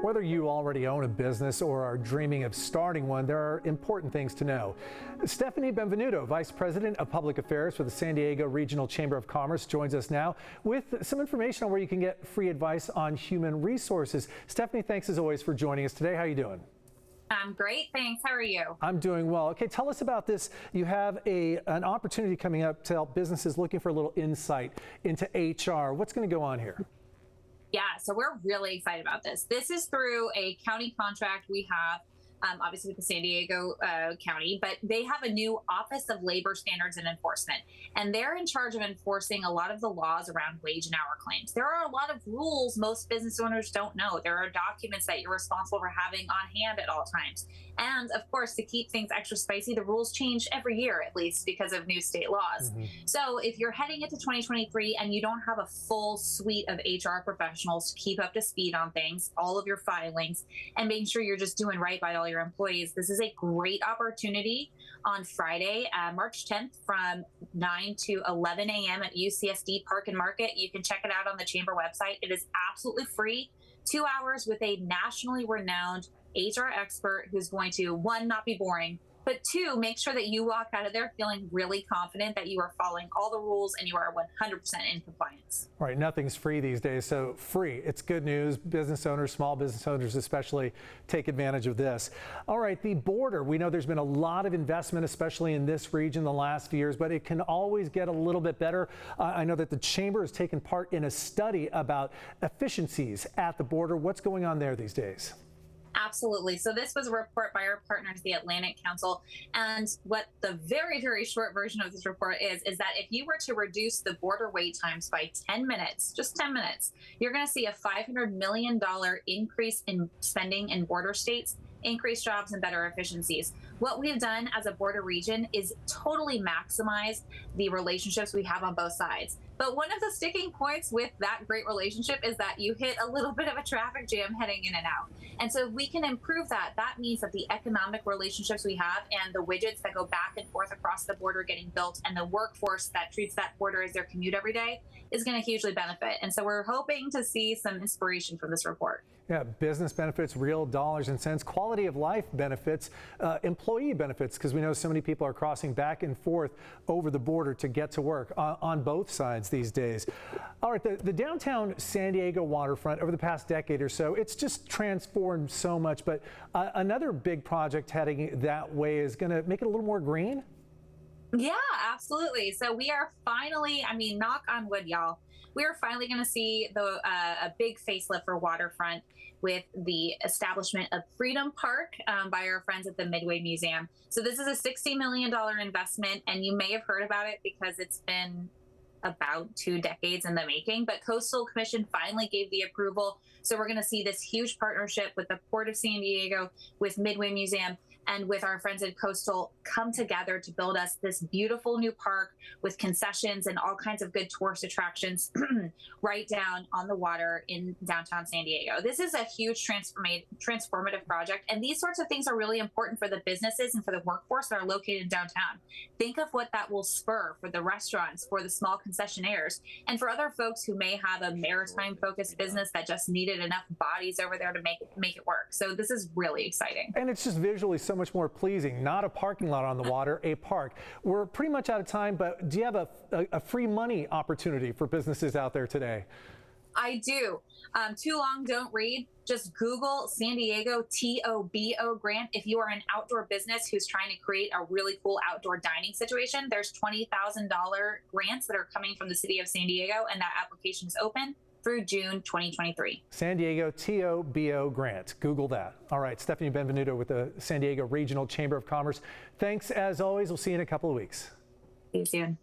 Whether you already own a business or are dreaming of starting one, there are important things to know. Stephanie Benvenuto, Vice President of Public Affairs for the San Diego Regional Chamber of Commerce, joins us now with some information on where you can get free advice on human resources. Stephanie, thanks as always for joining us today. How are you doing? I'm great, thanks. How are you? I'm doing well. Okay, tell us about this. You have an opportunity coming up to help businesses looking for a little insight into HR. What's going to go on here? Yeah, so we're really excited about this. This is through a county contract we have, obviously with the San Diego County, but they have a new Office of Labor Standards and Enforcement, and they're in charge of enforcing a lot of the laws around wage and hour claims. There are a lot of rules most business owners don't know. There are documents that you're responsible for having on hand at all times. And of course, to keep things extra spicy, the rules change every year, at least because of new state laws. So if you're heading into 2023 and you don't have a full suite of HR professionals to keep up to speed on things, all of your filings, and making sure you're just doing right by all your employees, this is a great opportunity on Friday, March 10th from 9 to 11 a.m. at UCSD Park and Market. You can check it out on the Chamber website. It is absolutely free. 2 hours with a nationally renowned HR expert who's going to, one, not be boring, but two, make sure that you walk out of there feeling really confident that you are following all the rules and you are 100% in compliance. All right, nothing's free these days, so free. It's good news. Business owners, small business owners especially, take advantage of this. All right, the border. We know there's been a lot of investment, especially in this region the last few years, but it can always get a little bit better. I know that the Chamber has taken part in a study about efficiencies at the border. What's going on there these days? Absolutely. So this was a report by our partners, the Atlantic Council. And what the very, very short version of this report is that if you were to reduce the border wait times by 10 minutes, just 10 minutes, you're going to see a $500 million increase in spending in border states, increased jobs, and better efficiencies. What we've done as a border region is totally maximize the relationships we have on both sides. But one of the sticking points with that great relationship is that you hit a little bit of a traffic jam heading in and out. And so if we can improve that, that means that the economic relationships we have and the widgets that go back and forth across the border getting built and the workforce that treats that border as their commute every day is going to hugely benefit. And so we're hoping to see some inspiration from this report. Yeah, business benefits, real dollars and cents, quality of life benefits, employee benefits, because we know so many people are crossing back and forth over the border to get to work on both sides these days. All right, the downtown San Diego waterfront over the past decade or so, it's just transformed so much, but another big project heading that way is going to make it a little more green? Yeah, absolutely. So we are finally, I mean, knock on wood, y'all, we are finally going to see a big facelift for waterfront with the establishment of Freedom Park by our friends at the Midway Museum. So this is a $60 million investment, and you may have heard about it because it's been about 2 decades in the making, but Coastal Commission finally gave the approval. So we're going to see this huge partnership with the Port of San Diego, with Midway Museum, and with our friends at Coastal come together to build us this beautiful new park with concessions and all kinds of good tourist attractions right down on the water in downtown San Diego. This is a huge transformative project, and these sorts of things are really important for the businesses and for the workforce that are located downtown. Think of what that will spur for the restaurants, for the small concessionaires, and for other folks who may have a maritime-focused business that just needed enough bodies over there to make it work. So this is really exciting. And it's just visually so much more pleasing. Not a parking lot on the water, a park. We're pretty much out of time, but do you have a free money opportunity for businesses out there today? I do. Too long, don't read. Just Google San Diego TOBO grant. If you are an outdoor business who's trying to create a really cool outdoor dining situation, there's $20,000 grants that are coming from the city of San Diego, and that application is open through June 2023. San Diego TOBO grant. Google that. All right, Stephanie Benvenuto with the San Diego Regional Chamber of Commerce. Thanks as always. We'll see you in a couple of weeks. See you soon.